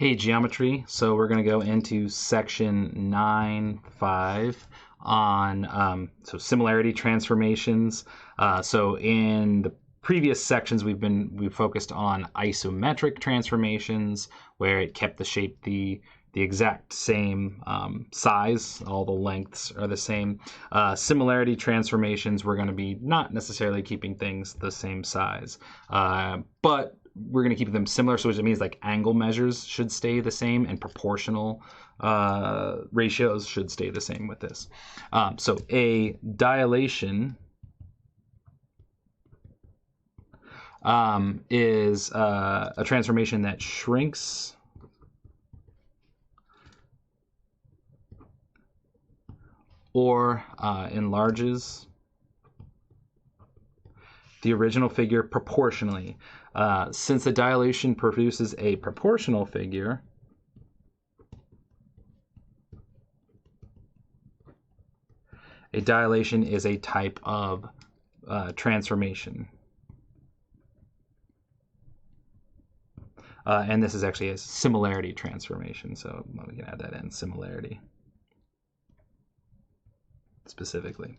Hey, geometry. So we're going to go into section 9.5 on similarity transformations. So in the previous sections, we focused on isometric transformations, where it kept the shape the exact same size. All the lengths are the same. Similarity transformations, we're going to be not necessarily keeping things the same size, but we're going to keep them similar, so it means like angle measures should stay the same and proportional ratios should stay the same with this. So a dilation is a transformation that shrinks or enlarges the original figure proportionally. Since the dilation produces a proportional figure, a dilation is a type of transformation. And this is actually a similarity transformation, so we can add that in, similarity specifically.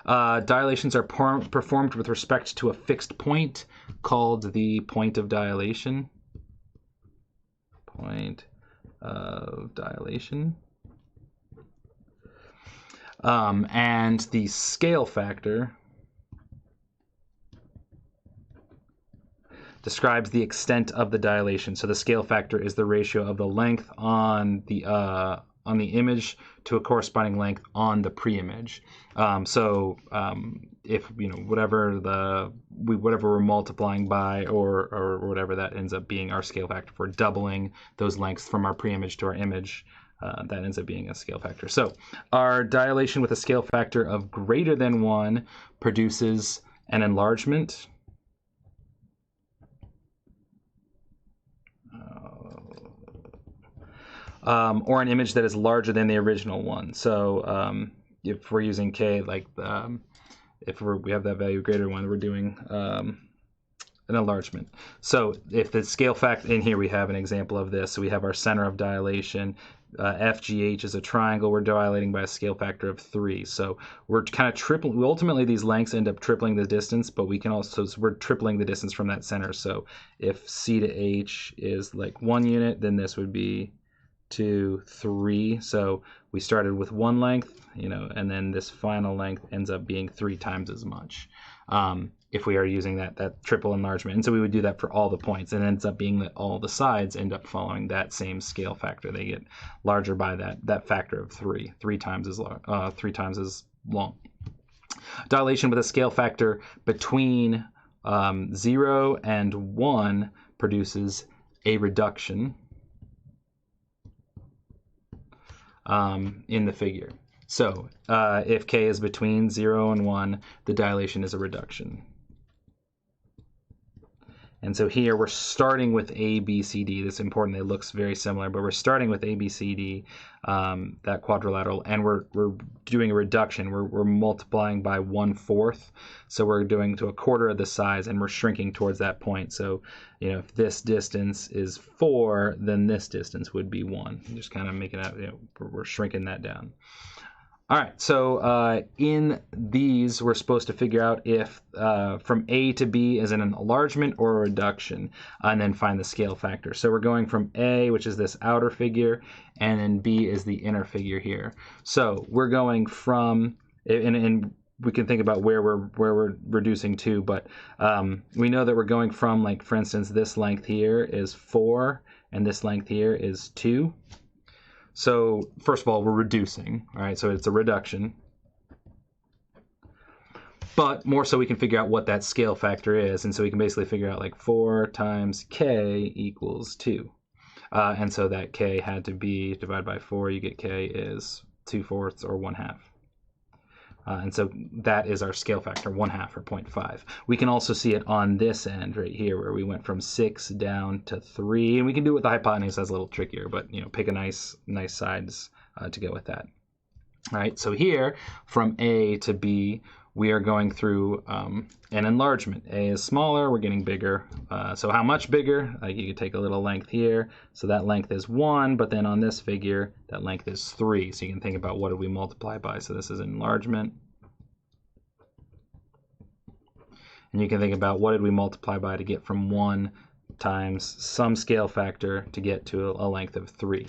Dilations are performed with respect to a fixed point called the point of dilation. Point of dilation. And the scale factor describes the extent of the dilation. So the scale factor is the ratio of the length on the image to a corresponding length on the pre-image. If whatever we're multiplying by or whatever that ends up being our scale factor for doubling those lengths from our pre-image to our image, that ends up being a scale factor. So our dilation with a scale factor of greater than 1 produces an enlargement. Or an image that is larger than the original one. So if we're using k, like if we have that value greater than 1, we're doing an enlargement. So if the scale factor, in here we have an example of this. So we have our center of dilation. FGH is a triangle. We're dilating by a scale factor of 3. So we're kind of tripling. Ultimately, these lengths end up tripling the distance, but we can also, so we're tripling the distance from that center. So if C to H is like 1 unit, then this would be 2, 3. So we started with 1 length, and then this final length ends up being 3 times as much if we are using that triple enlargement. And so we would do that for all the points, and it ends up being that all the sides end up following that same scale factor. They get larger by that factor of 3 times as long. Dilation with a scale factor between 0 and 1 produces a reduction in the figure. So if k is between 0 and 1, the dilation is a reduction. And so here we're starting with A, B, C, D. That's important. It looks very similar, but we're starting with A, B, C, D, that quadrilateral, and we're doing a reduction. We're multiplying by 1/4. So we're doing to a quarter of the size, and we're shrinking towards that point. So, if this distance is 4, then this distance would be 1. Just kind of making it, we're shrinking that down. All right, so in these, we're supposed to figure out if from A to B is an enlargement or a reduction, and then find the scale factor. So we're going from A, which is this outer figure, and then B is the inner figure here. So we're going from, and we can think about where we're reducing to, but we know that we're going from, like, for instance, this length here is 4, and this length here is 2. So first of all, we're reducing, all right? So it's a reduction. But more so we can figure out what that scale factor is. And so we can basically figure out like 4 times k equals 2. And so that k had to be divided by 4. You get k is 2/4 or 1/2. And so that is our scale factor, 1/2 or 0.5. We can also see it on this end right here where we went from 6 down to 3. And we can do it with the hypotenuse. That's a little trickier, but pick a nice sides to go with that. All right, so here from A to B, we are going through an enlargement. A is smaller, we're getting bigger. So how much bigger? Like you could take a little length here. So that length is 1, but then on this figure, that length is 3. So you can think about what did we multiply by. So this is enlargement. And you can think about what did we multiply by to get from 1 times some scale factor to get to a length of 3.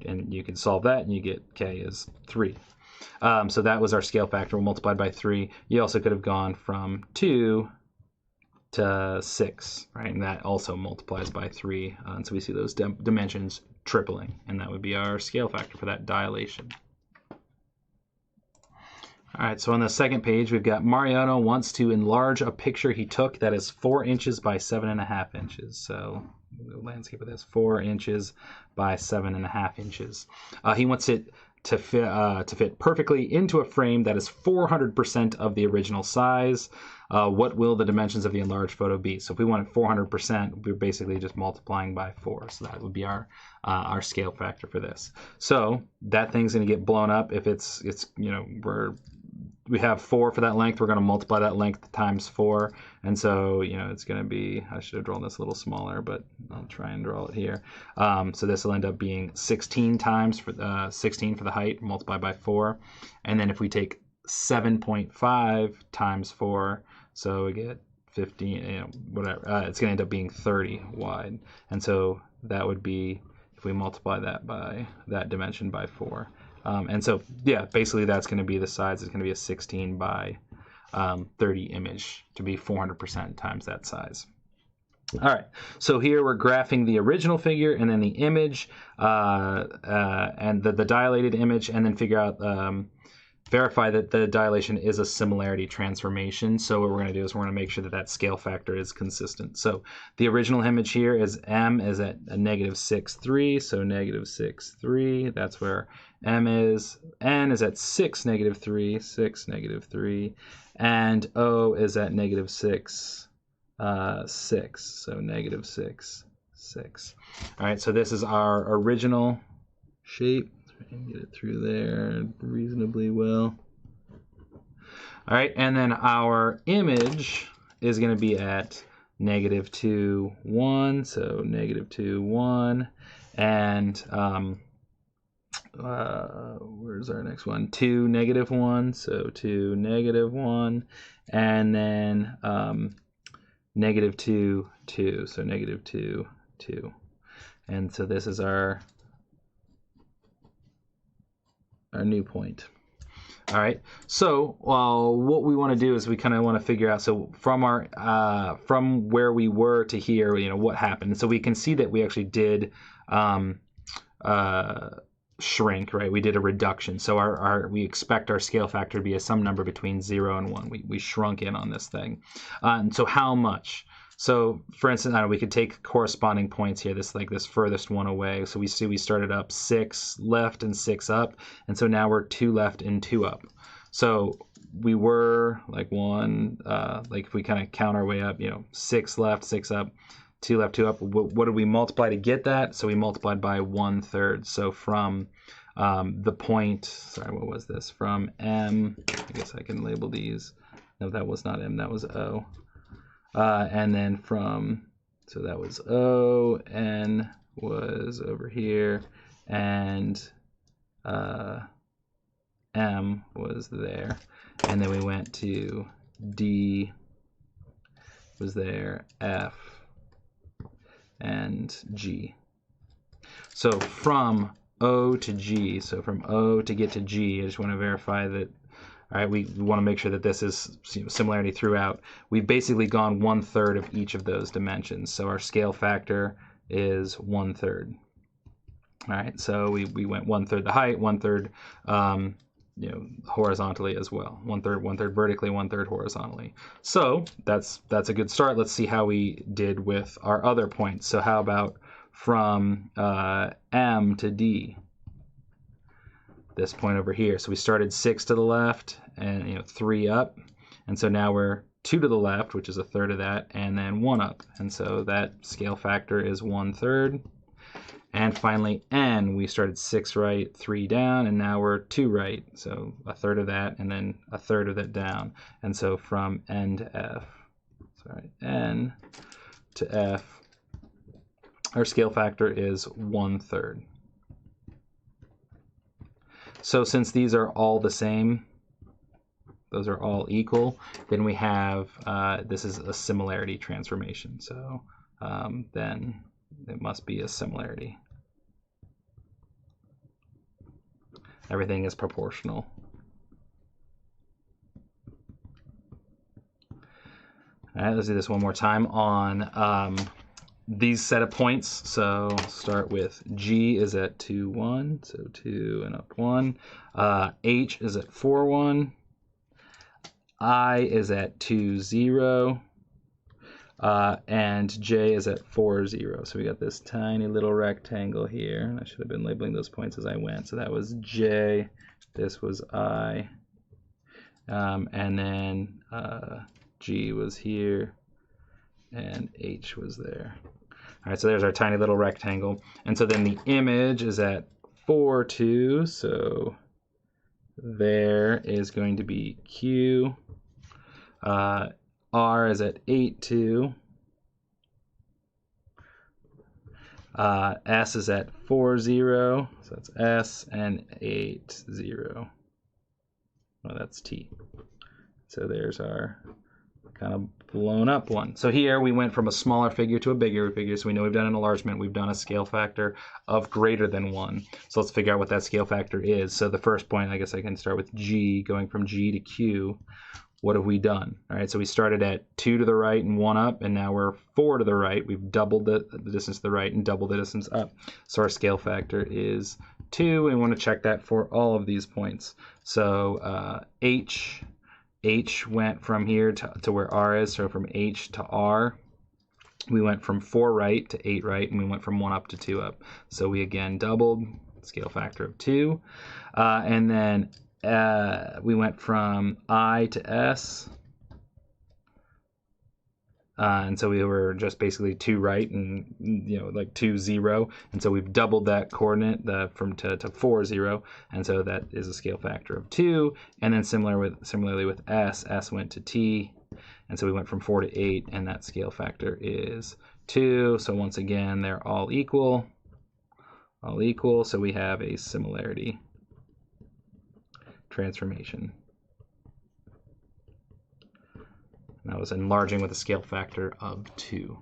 And you could solve that and you get k is 3. So that was our scale factor multiplied by 3. You also could have gone from 2 to 6, right? And that also multiplies by 3. And so we see those dimensions tripling, and that would be our scale factor for that dilation. All right, so on the second page, we've got Mariano wants to enlarge a picture he took that is 4 inches by 7.5 inches. So the landscape of this 4 inches by 7.5 inches. He wants it to fit perfectly into a frame that is 400% of the original size. What will the dimensions of the enlarged photo be? So if we wanted 400%, we're basically just multiplying by 4. So that would be our scale factor for this. So that thing's going to get blown up if it's we have 4 for that length. We're going to multiply that length times 4, and so it's going to be. I should have drawn this a little smaller, but I'll try and draw it here. So this will end up being 16 times for 16 for the height, multiplied by 4, and then if we take 7.5 times 4, so we get 15. Whatever. It's going to end up being 30 wide, and so that would be if we multiply that by that dimension by 4. And so, yeah, basically that's going to be the size. It's going to be a 16 by 30 image to be 400% times that size. All right, so here we're graphing the original figure and then the image and the dilated image, and then figure out, verify that the dilation is a similarity transformation. So what we're going to do is we're going to make sure that that scale factor is consistent. So the original image here is M is at a -6,3, so -6,3. That's where M is. N is at 6, -3, 6, -3. And O is at -6, 6, so -6, 6. All right, so this is our original shape. And get it through there reasonably well. All right, and then our image is going to be at -2, 1, so -2, 1, and where's our next one? 2, -1, so 2, -1, and then -2, 2, so -2, 2, and so this is our new point. All right, so what we want to do is we kind of want to figure out, so from our from where we were to here, what happened. So we can see that we actually did shrink, right? We did a reduction. So we expect our scale factor to be some number between 0 and 1. We shrunk in on this thing. And so how much? So for instance, we could take corresponding points here, this furthest one away. So we see we started up 6 left and 6 up, and so now we're 2 left and 2 up. So we were like 1, like if we kind of count our way up, 6 left, 6 up, 2 left, 2 up. What did we multiply to get that? So we multiplied by 1/3. So from the point, sorry, what was this? From M, I guess I can label these. No, that was not M, that was O. And then so that was O, N was over here, and M was there. And then we went to D was there, F, and G. So from O to G, so from O to get to G, I just want to verify that. All right, we want to make sure that this is similarity throughout. We've basically gone 1/3 of each of those dimensions. So our scale factor is 1/3. All right, so we went 1/3 the height, 1/3 horizontally as well. 1/3 vertically, 1/3 horizontally. So that's a good start. Let's see how we did with our other points. So how about from M to D? This point over here. So we started 6 to the left and 3 up, and so now we're 2 to the left, which is 1/3 of that, and then 1 up, and so that scale factor is 1/3. And finally, n, we started 6 right, 3 down, and now we're 2 right. So a third of that, and then a third of that down. And so from n to f, sorry, n to f, our scale factor is 1/3. So since these are all the same, those are all equal, then we have, this is a similarity transformation. So then it must be a similarity. Everything is proportional. All right, let's do this one more time on these set of points. So start with G is at 2, 1, so 2 and up 1. H is at 4, 1. I is at 2, 0. And J is at 4, 0. So we got this tiny little rectangle here. And I should have been labeling those points as I went. So that was J, this was I, and then G was here, and H was there. All right, so there's our tiny little rectangle. And so then the image is at 4, 2. So there is going to be Q. R is at 8, 2. S is at 4, 0. So that's S, and 8, 0. Well, that's T. So there's our kind of blown up one. So here we went from a smaller figure to a bigger figure. So we know we've done an enlargement. We've done a scale factor of greater than 1. So let's figure out what that scale factor is. So the first point, I guess I can start with G, going from G to Q. What have we done? All right, so we started at 2 to the right and 1 up, and now we're 4 to the right. We've doubled the distance to the right and doubled the distance up. So our scale factor is 2, and we want to check that for all of these points. So H went from here to where R is, so from H to R. We went from 4 right to 8 right, and we went from 1 up to 2 up. So we again doubled, scale factor of 2. And then we went from I to S, and so we were just basically 2 right and like 2, 0, and so we've doubled that coordinate from to 4, 0, and so that is a scale factor of 2. And then similarly with S went to T, and so we went from 4 to 8, and that scale factor is 2. So once again, they're all equal, so we have a similarity transformation. And that was enlarging with a scale factor of 2.